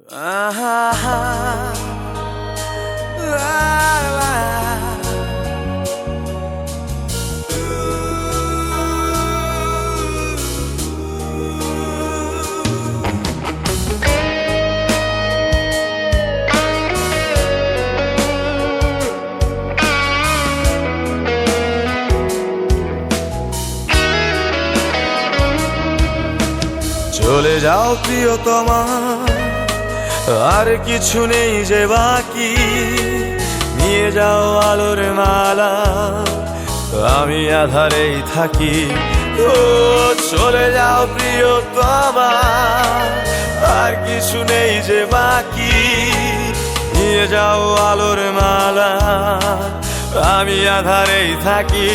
চলে যাও প্রিয়তমা, আর কিছু নেই যে বাকি। নিয়ে যাও আলোর মালা, আমি আধারেই থাকি। ও চলে যাও প্রিয়তমা, আর কিছু নেই যে বাকি। নিয়ে যাও আলোর মালা, আমি আধারেই থাকি।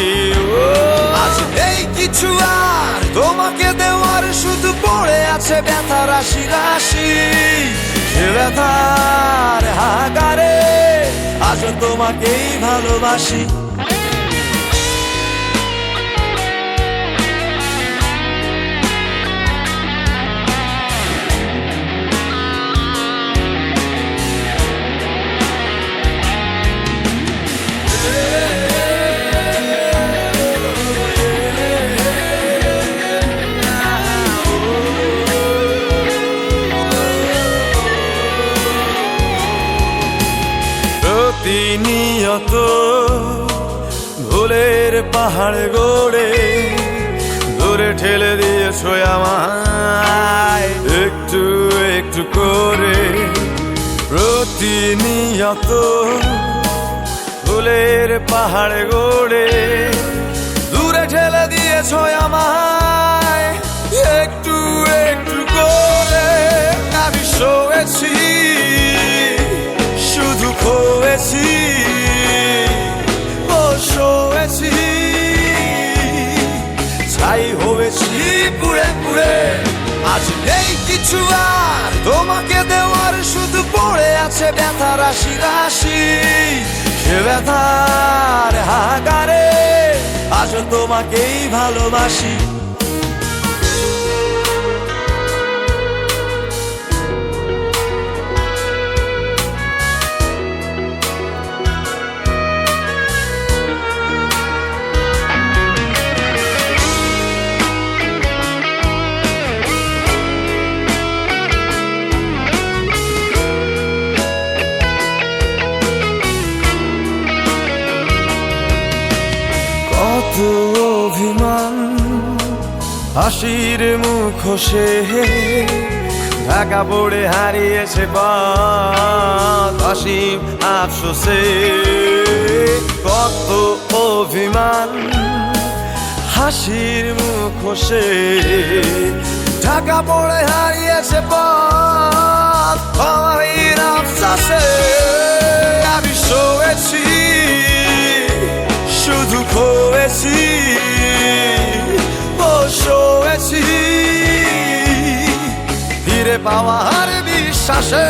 আজ নেই কিছু আর তোমাকে দেওয়ার, শুধু পড়ে আছে ব্যথা রাশি রাশি। সে ব্যথার হাহাকারে আজ তোমাকেই ভালোবাসি। প্রতিনিয়ত ভুলের পাহাড় গড়ে দূরে ঠেলে দিয়েছো আমায় একটু একটু করে। প্রতিনিয়ত ভুলের পাহাড় গড়ে দূরে ঠেলে দিয়েছো আমায় একটু একটু করে। আমি সয়েছি, শুধু খোয়েছি, ও সয়েছি, ছাই হয়েছি পুড়ে পুড়ে। আজ নেই কিছু আর তোমাকে দেওয়ার, শুধু পড়ে আছে ব্যথা রাশি রাশি। সে ব্যথার হাহাকারে আজ তোমাকেই ভালোবাসি। কত অভিমান হাসির মুখোশে ঢাকা পড়ে হারিয়েছে পথ অসীম আফসোসে। কত অভিমান হাসির মুখোশে ঢাকা পড়ে হারিয়েছে পথ অসীম আফসোসে। আমি সয়েছি, শুধু খোয়েছি, ও সয়েছি, ফিরে পাওয়ার বিশ্বাসে।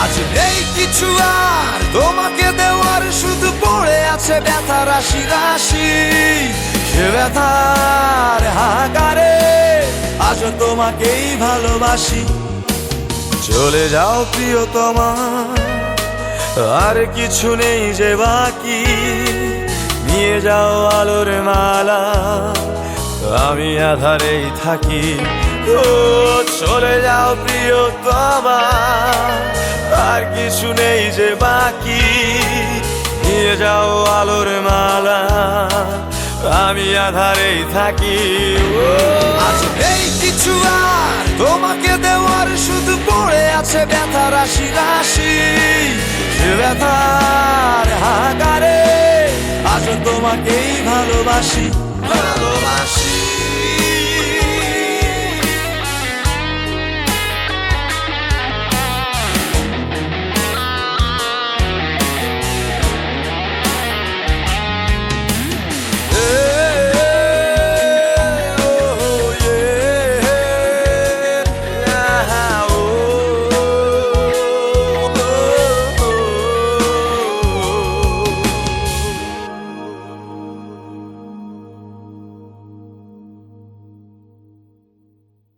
আজ নেই কিছু আর তোমাকে দেওয়ার, শুধু পড়ে আছে ব্যথা রাশি রাশি। সে ব্যথার হাহাকারে আজ তোমাকেই ভালোবাসি। চলে যাও প্রিয়তমা, আর কিছু নেই যে বাকি। নিয়ে যাও আলোর মালা, আমি আধারেই থাকি। ও চলে যাও প্রিয়তমা, আর কিছু নেই যে বাকি। নিয়ে যাও আলোর মালা, আমি আধারেই থাকি। আজ নেই কিছু আর তোমাকে দেওয়ার, শুধু পড়ে আছে ব্যথা রাশি রাশি। সে ব্যথার হাহাকারে আজ তোমাকেই ভালোবাসি ভালোবাসি।